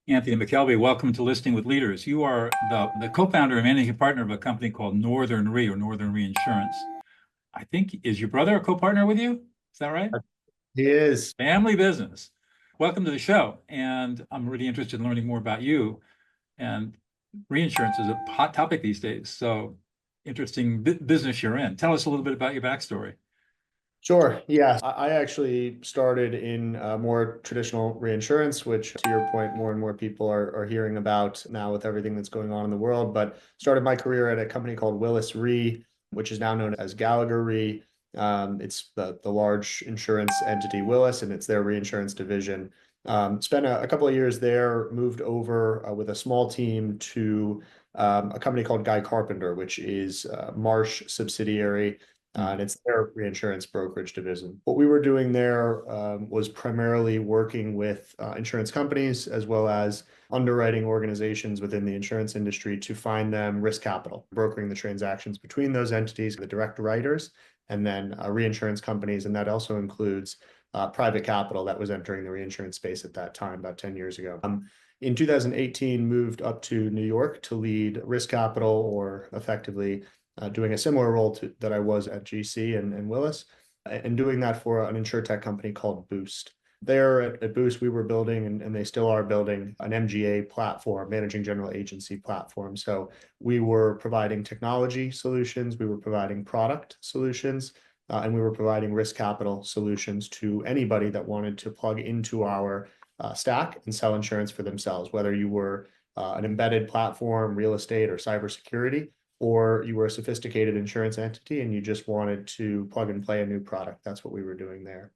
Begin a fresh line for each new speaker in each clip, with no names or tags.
Anthony McKelvy, welcome to Listing with Leaders. You are the co-founder and managing partner of a company called Northern Re or Northern Reinsurance. I think, is your brother a co-partner with you? Is that right?
He is.
Family business. Welcome to the show. And I'm really interested in learning more about you. And reinsurance is a hot topic these days. So interesting business you're in. Tell us a little bit about your backstory.
Sure. Yeah. I actually started in more traditional reinsurance, which to your point, more and more people are hearing about now with everything that's going on in the world. But started my career at a company called Willis Re, which is now known as Gallagher Re. It's the large insurance entity Willis, and it's their reinsurance division. Spent a couple of years there, moved over with a small team to a company called Guy Carpenter, which is Marsh subsidiary. And it's their reinsurance brokerage division. What we were doing there was primarily working with insurance companies as well as underwriting organizations within the insurance industry to find them risk capital, brokering the transactions between those entities, the direct writers, and then reinsurance companies. And that also includes private capital that was entering the reinsurance space at that time, about 10 years ago. In 2018, moved up to New York to lead risk capital, or effectively doing a similar role that I was at GC and Willis, and doing that for an insurtech company called Boost. There at Boost, we were building, and they still are building, an MGA platform, managing general agency platform. So we were providing technology solutions, we were providing product solutions, and we were providing risk capital solutions to anybody that wanted to plug into our stack and sell insurance for themselves, whether you were an embedded platform, real estate, or cybersecurity, or you were a sophisticated insurance entity and you just wanted to plug and play a new product. That's what we were doing there.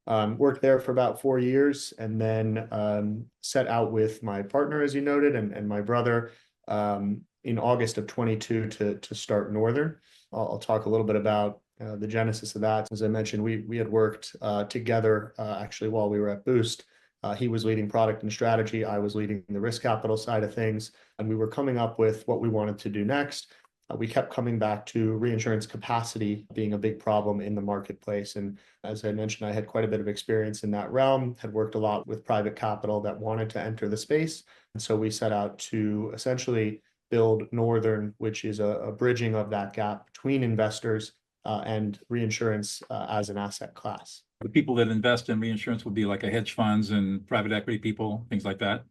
Worked there for about 4 years, and then set out with my partner, as you noted, and my brother in August of 22 to start Northern. I'll talk a little bit about the genesis of that. As I mentioned, we had worked together actually while we were at Boost. He was leading product and strategy. I was leading the risk capital side of things, and we were coming up with what we wanted to do next. We kept coming back to reinsurance capacity being a big problem in the marketplace. And as I mentioned, I had quite a bit of experience in that realm, had worked a lot with private capital that wanted to enter the space. And so we set out to essentially build Northern, which is a bridging of that gap between investors and reinsurance as an asset class.
The people that invest in reinsurance would be like a hedge funds and private equity people, things like that.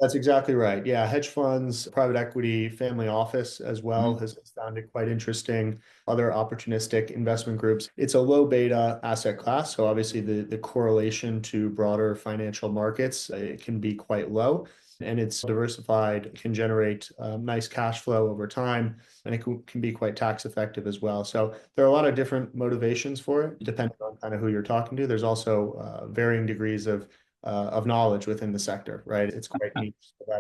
That's exactly right. Yeah, hedge funds, private equity, family office as well
Mhm.
has found it quite interesting. Other opportunistic investment groups. It's a low beta asset class, so obviously the correlation to broader financial markets, it can be quite low, and it's diversified, can generate nice cash flow over time, and it can be quite tax effective as well. So there are a lot of different motivations for it, depending on kind of who you're talking to. There's also varying degrees of knowledge within the sector, right? It's quite neat.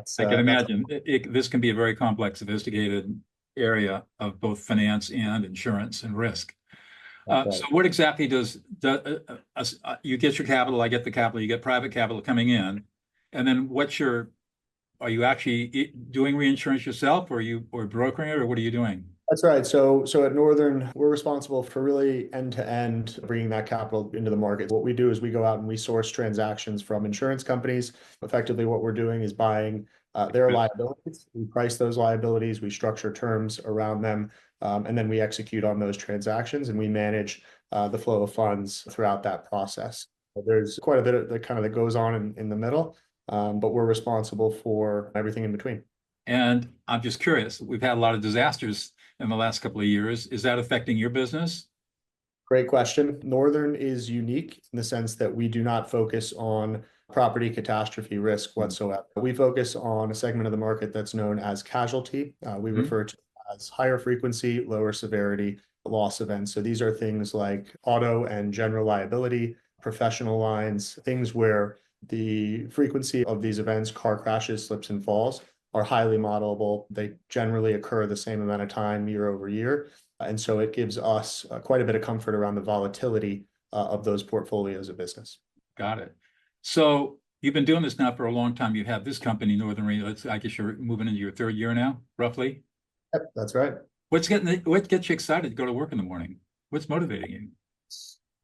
So
I can
that's
imagine this can be a very complex, sophisticated area of both finance and insurance and risk.
right.
So what exactly you get your capital, I get the capital, you get private capital coming in, and then are you actually doing reinsurance yourself, or brokering it, or what are you doing?
That's right. So at Northern, we're responsible for really end to end bringing that capital into the market. What we do is we go out and we source transactions from insurance companies. Effectively, what we're doing is buying their liabilities. We price those liabilities, we structure terms around them, and then we execute on those transactions, and we manage the flow of funds throughout that process. There's quite a bit that goes on in the middle, but we're responsible for everything in between.
And I'm just curious, we've had a lot of disasters in the last couple of years. Is that affecting your business?
Great question. Northern is unique in the sense that we do not focus on property catastrophe risk whatsoever. We focus on a segment of the market that's known as casualty. We
Mhm.
refer to it as higher frequency, lower severity loss events. So these are things like auto and general liability, professional lines, things where the frequency of these events, car crashes, slips and falls, are highly modelable. They generally occur the same amount of time year over year. And so it gives us quite a bit of comfort around the volatility of those portfolios of business.
Got it. So you've been doing this now for a long time. You have this company, Northern Re. I guess you're moving into your third year now, roughly.
Yep, that's right.
What gets you excited to go to work in the morning? What's motivating you?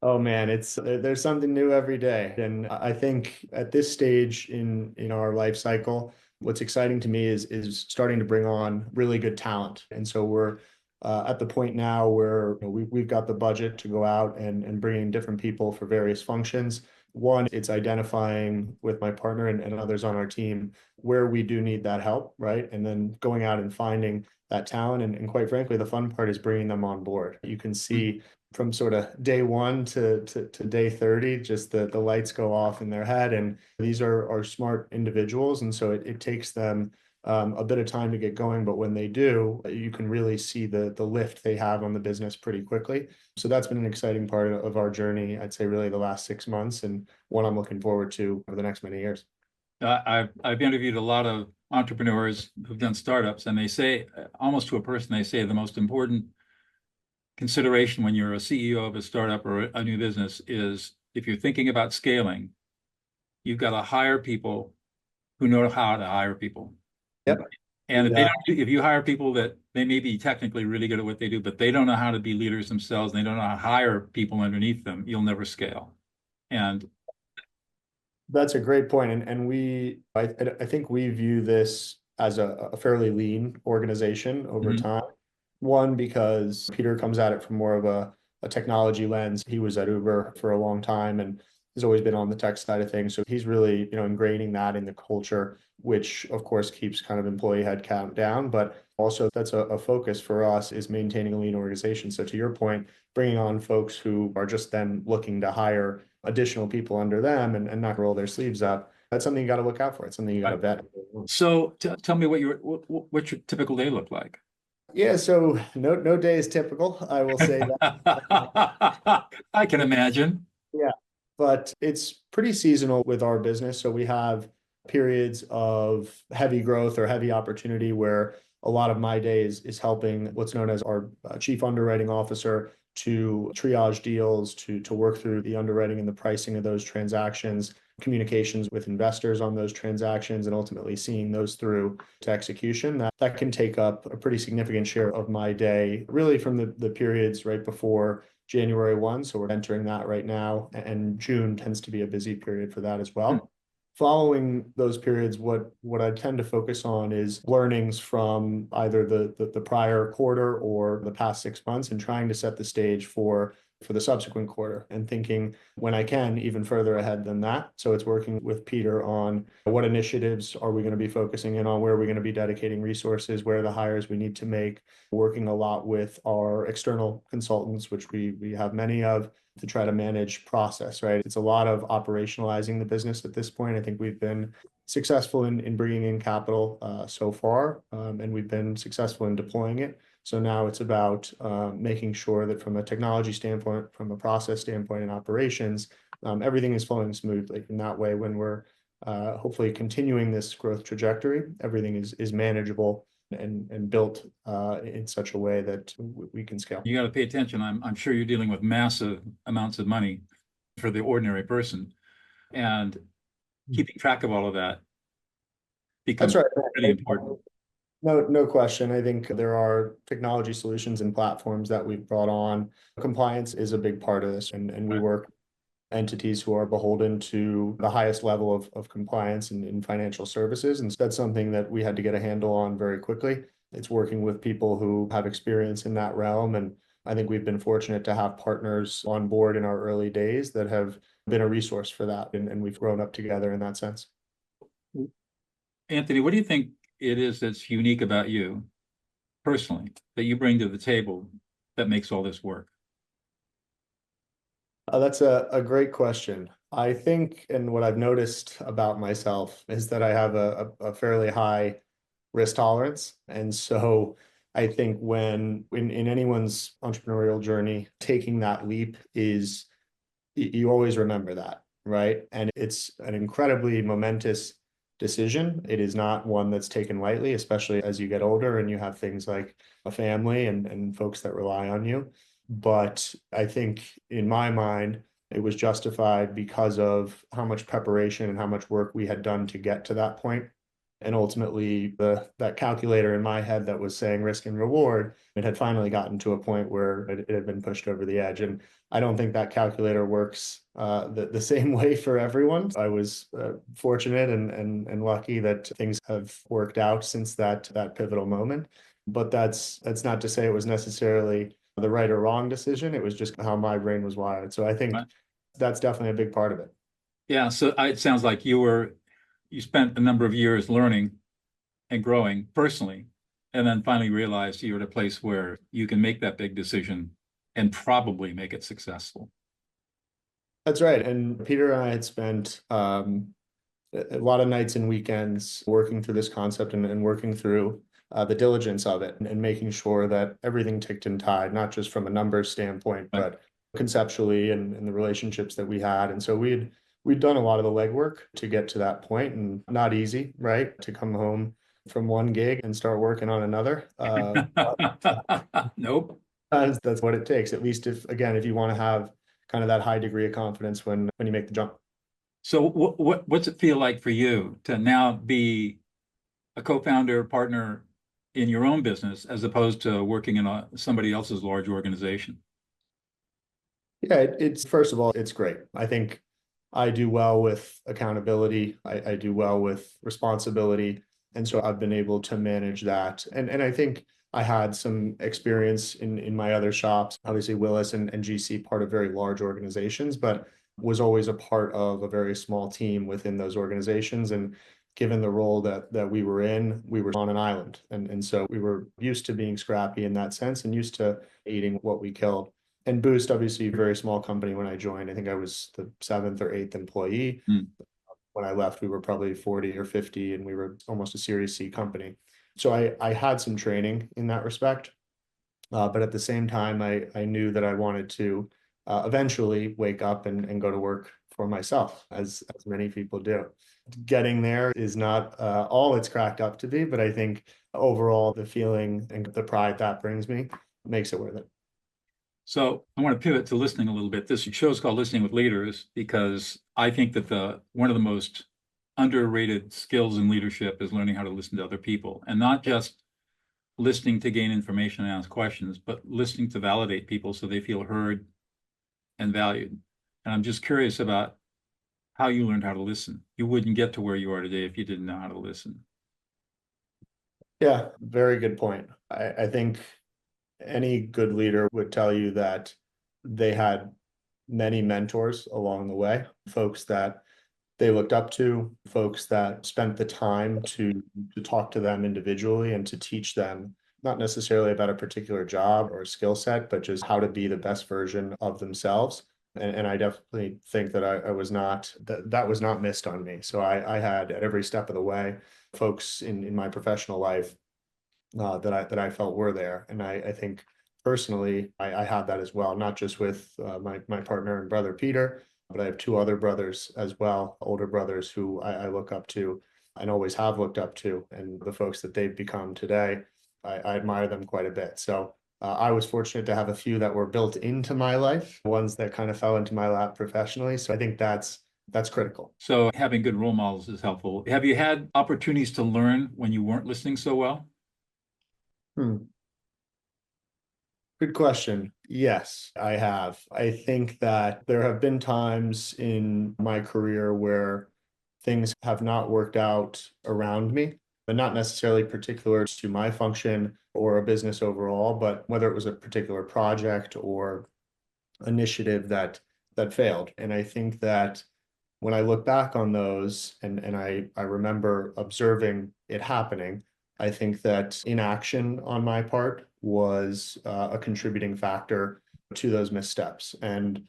Oh man, there's something new every day. And I think at this stage in our life cycle, what's exciting to me is starting to bring on really good talent. And so we're at the point now where we've got the budget to go out and bring in different people for various functions. One, it's identifying with my partner and others on our team where we do need that help, right? And then going out and finding that talent. And quite frankly, the fun part is bringing them on board. You can see from sort of day one to day 30, just the lights go off in their head. And these are smart individuals. And so it takes them a bit of time to get going. But when they do, you can really see the lift they have on the business pretty quickly. So that's been an exciting part of our journey, I'd say really the last 6 months, and one I'm looking forward to over the next many years.
I've interviewed a lot of entrepreneurs who've done startups, and they say, almost to a person, they say the most important consideration when you're a CEO of a startup or a new business is if you're thinking about scaling, you've got to hire people who know how to hire people.
Yep.
And if you hire people that they may be technically really good at what they do, but they don't know how to be leaders themselves, and they don't know how to hire people underneath them, you'll never scale. And
That's a great point. I think we view this as a fairly lean organization over
mhm.
time. One, because Peter comes at it from more of a technology lens. He was at Uber for a long time and has always been on the tech side of things. So he's really, ingraining that in the culture, which of course keeps kind of employee headcount down. But also that's a focus for us is maintaining a lean organization. So to your point, bringing on folks who are just then looking to hire additional people under them and not roll their sleeves up. That's something you got to look out for. It's something you got to vet.
So tell me what your typical day look like.
Yeah, so no day is typical. I will say that.
I can imagine.
Yeah, but it's pretty seasonal with our business. So we have periods of heavy growth or heavy opportunity where a lot of my days is helping what's known as our chief underwriting officer to triage deals, to work through the underwriting and the pricing of those transactions, communications with investors on those transactions, and ultimately seeing those through to execution. That can take up a pretty significant share of my day, really from the periods right before January 1. So we're entering that right now. And June tends to be a busy period for that as
Hmm.
well. Following those periods, what I tend to focus on is learnings from either the prior quarter or the past 6 months and trying to set the stage for the subsequent quarter and thinking when I can even further ahead than that. So it's working with Peter on what initiatives are we going to be focusing in on, where are we going to be dedicating resources, where are the hires we need to make, working a lot with our external consultants, which we have many of, to try to manage process, right? It's a lot of operationalizing the business at this point. I think we've been successful in bringing in capital so far, and we've been successful in deploying it. So now it's about making sure that from a technology standpoint, from a process standpoint and operations, everything is flowing smoothly. And that way, when we're hopefully continuing this growth trajectory, everything is manageable and built in such a way that we can scale.
You got to pay attention. I'm sure you're dealing with massive amounts of money for the ordinary person, and keeping track of all of that
That's
becomes
right.
pretty important.
No question. I think there are technology solutions and platforms that we've brought on. Compliance is a big part of this, and we work entities who are beholden to the highest level of compliance in financial services. And that's something that we had to get a handle on very quickly. It's working with people who have experience in that realm. And I think we've been fortunate to have partners on board in our early days that have been a resource for that. And we've grown up together in that sense.
Anthony, what do you think it is that's unique about you personally that you bring to the table that makes all this work?
That's a great question. I think, and what I've noticed about myself is that I have a fairly high risk tolerance. And so I think when in anyone's entrepreneurial journey, taking that leap is, you always remember that, right? And it's an incredibly momentous decision. It is not one that's taken lightly, especially as you get older and you have things like a family and folks that rely on you. But I think in my mind, it was justified because of how much preparation and how much work we had done to get to that point. And ultimately, that calculator in my head that was saying risk and reward, it had finally gotten to a point where it had been pushed over the edge. And I don't think that calculator works the same way for everyone. I was fortunate and lucky that things have worked out since that pivotal moment. But that's not to say it was necessarily the right or wrong decision. It was just how my brain was wired. So I think
Right.
that's definitely a big part of it.
Yeah. So it sounds like you spent a number of years learning and growing personally, and then finally realized you're at a place where you can make that big decision and probably make it successful.
That's right. And Peter and I had spent a lot of nights and weekends working through this concept and working through the diligence of it and making sure that everything ticked and tied, not just from a numbers standpoint,
Right.
but conceptually and the relationships that we had. And so we'd done a lot of the legwork to get to that point, and not easy, right? To come home from one gig and start working on another.
Nope.
That's what it takes, at least if you want to have kind of that high degree of confidence when you make the jump.
So what's it feel like for you to now be a co-founder, partner in your own business as opposed to working in somebody else's large organization?
Yeah, it's first of all, it's great. I think I do well with accountability. I do well with responsibility. And so I've been able to manage that. And I think I had some experience in my other shops. Obviously, Willis and GC, part of very large organizations, but was always a part of a very small team within those organizations. And given the role that we were in, we were on an island. And so we were used to being scrappy in that sense and used to eating what we killed. And Boost, obviously, a very small company when I joined. I think I was the seventh or eighth employee.
Hmm.
When I left, we were probably 40 or 50, and we were almost a Series C company. So I had some training in that respect. But at the same time, I knew that I wanted to eventually wake up and go to work for myself, as many people do. Getting there is not all it's cracked up to be, but I think overall the feeling and the pride that brings me makes it worth it.
So I want to pivot to listening a little bit. This show is called Listening with Leaders because I think that one of the most underrated skills in leadership is learning how to listen to other people, and not just listening to gain information and ask questions, but listening to validate people so they feel heard and valued. And I'm just curious about how you learned how to listen. You wouldn't get to where you are today if you didn't know how to listen.
Yeah, very good point. I think any good leader would tell you that they had many mentors along the way, folks that they looked up to, folks that spent the time to talk to them individually and to teach them not necessarily about a particular job or skill set, but just how to be the best version of themselves. And I definitely think that I was not that was not missed on me. So I had at every step of the way folks in my professional life that I felt were there. And I think personally, I had that as well, not just with my partner and brother Peter, but I have two other brothers as well, older brothers who I look up to and always have looked up to. And the folks that they've become today, I admire them quite a bit. So I was fortunate to have a few that were built into my life, ones that kind of fell into my lap professionally. So I think that's critical.
So having good role models is helpful. Have you had opportunities to learn when you weren't listening so well?
Hmm. Good question. Yes, I have. I think that there have been times in my career where things have not worked out around me, but not necessarily particular to my function or a business overall, but whether it was a particular project or initiative that failed. And I think that when I look back on those and I remember observing it happening, I think that inaction on my part was a contributing factor to those missteps. And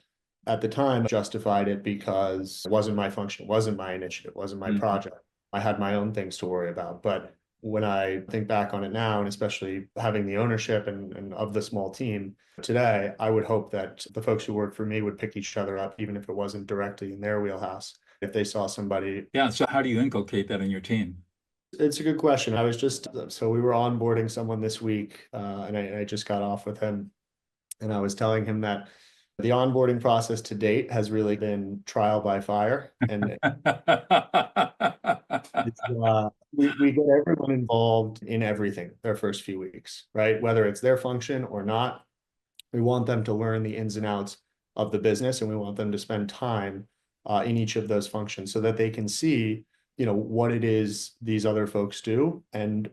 at the time, justified it because it wasn't my function, it wasn't my initiative, it wasn't my
Mhm.
project. I had my own things to worry about. But when I think back on it now, and especially having the ownership and of the small team today, I would hope that the folks who work for me would pick each other up, even if it wasn't directly in their wheelhouse. If they saw somebody.
Yeah. So how do you inculcate that in your team?
It's a good question. I was just, so we were onboarding someone this week, and I just got off with him, and I was telling him that the onboarding process to date has really been trial by fire. And We get everyone involved in everything their first few weeks, right? Whether it's their function or not, we want them to learn the ins and outs of the business, and we want them to spend time in each of those functions so that they can see, what it is these other folks do, and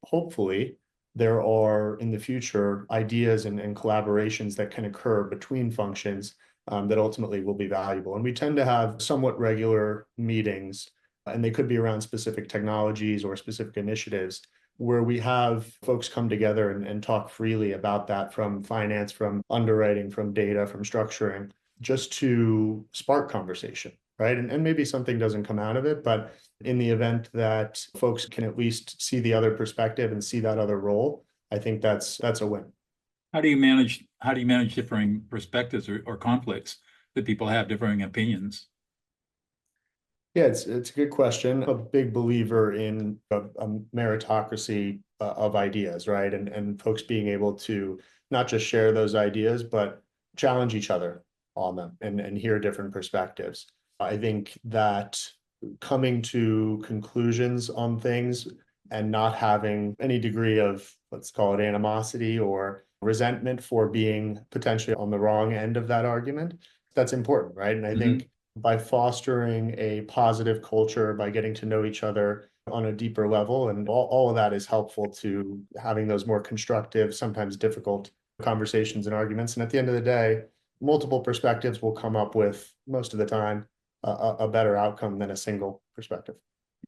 hopefully there are in the future ideas and collaborations that can occur between functions that ultimately will be valuable. And we tend to have somewhat regular meetings, and they could be around specific technologies or specific initiatives where we have folks come together and talk freely about that, from finance, from underwriting, from data, from structuring, just to spark conversation, right? And maybe something doesn't come out of it, but in the event that folks can at least see the other perspective and see that other role, I think that's a win.
How do you manage differing perspectives or conflicts that people have differing opinions?
Yeah, it's a good question. I'm a big believer in a meritocracy of ideas, right? And folks being able to not just share those ideas, but challenge each other on them and hear different perspectives. I think that coming to conclusions on things and not having any degree of, let's call it, animosity or resentment for being potentially on the wrong end of that argument, that's important, right? And I think by fostering a positive culture, by getting to know each other on a deeper level, and all of that is helpful to having those more constructive, sometimes difficult conversations and arguments. And at the end of the day, multiple perspectives will come up with, most of the time, a better outcome than a single perspective.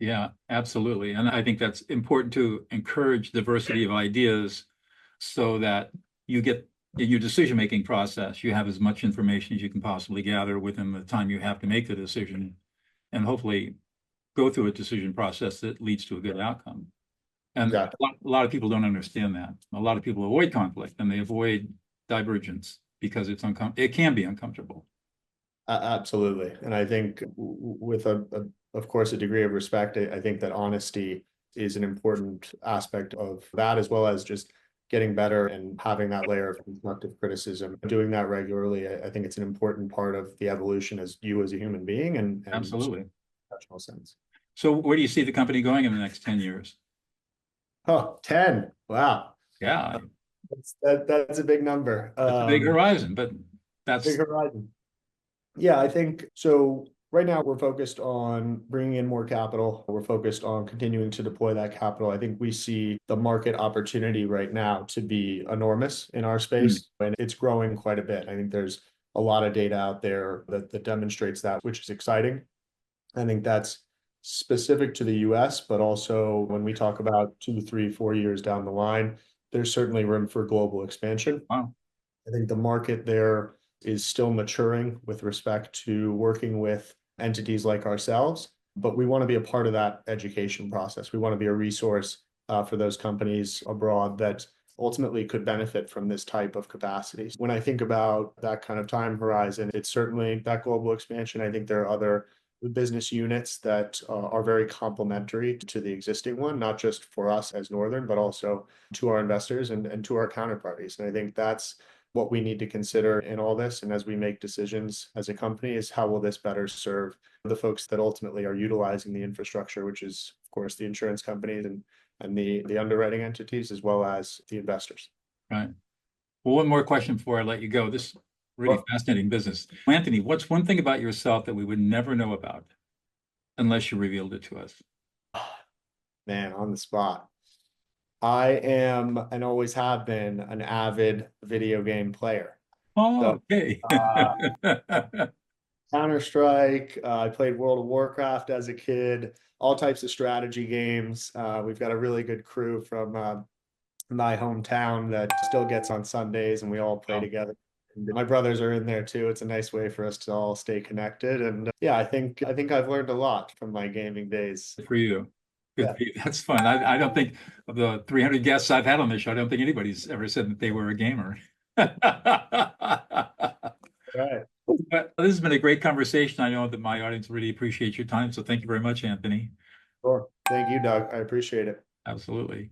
Yeah, absolutely. And I think that's important to encourage diversity of ideas so that you get in your decision-making process, you have as much information as you can possibly gather within the time you have to make the decision, and hopefully go through a decision process that leads to a good outcome. And
Exactly.
a lot of people don't understand that. A lot of people avoid conflict and they avoid divergence because it can be uncomfortable.
Absolutely. And I think with of course, a degree of respect, I think that honesty is an important aspect of that, as well as just getting better and having that layer of constructive criticism. Doing that regularly, I think it's an important part of the evolution as you as a human being and
Absolutely.
professional sense.
So where do you see the company going in the next 10 years?
Oh, 10. Wow.
Yeah,
That's a big number.
that's a big horizon, but
Big
that's
horizon. Yeah, I think so. Right now, we're focused on bringing in more capital. We're focused on continuing to deploy that capital. I think we see the market opportunity right now to be enormous in our space, and it's growing quite a bit. I think there's a lot of data out there that demonstrates that, which is exciting. I think that's specific to the US, but also when we talk about 2, 3, 4 years down the line, there's certainly room for global expansion.
wow.
I think the market there is still maturing with respect to working with entities like ourselves, but we want to be a part of that education process. We want to be a resource for those companies abroad that ultimately could benefit from this type of capacity. When I think about that kind of time horizon, it's certainly that global expansion. I think there are other business units that are very complementary to the existing one, not just for us as Northern, but also to our investors and to our counterparties. And I think that's what we need to consider in all this. And as we make decisions as a company, is how will this better serve the folks that ultimately are utilizing the infrastructure, which is, of course, the insurance companies and the underwriting entities, as well as the investors.
Right. Well, one more question before I let you go. This is really
Well,
fascinating business. Anthony, what's one thing about yourself that we would never know about unless you revealed it to us?
man, on the spot. I am and always have been an avid video game player.
Oh,
So
okay.
uh, Counter-Strike, I played World of Warcraft as a kid, all types of strategy games. We've got a really good crew from my hometown that still gets on Sundays and we all play
Wow.
together. And my brothers are in there too. It's a nice way for us to all stay connected. And yeah, I think I've learned a lot from my gaming days.
Good for you. Good
Yeah,
for you. That's fun. I don't think of the 300 guests I've had on this show, I don't think anybody's ever said that they were a gamer.
right.
But this has been a great conversation. I know that my audience really appreciates your time. So thank you very much, Anthony.
Sure. Thank you, Doug. I appreciate it.
Absolutely.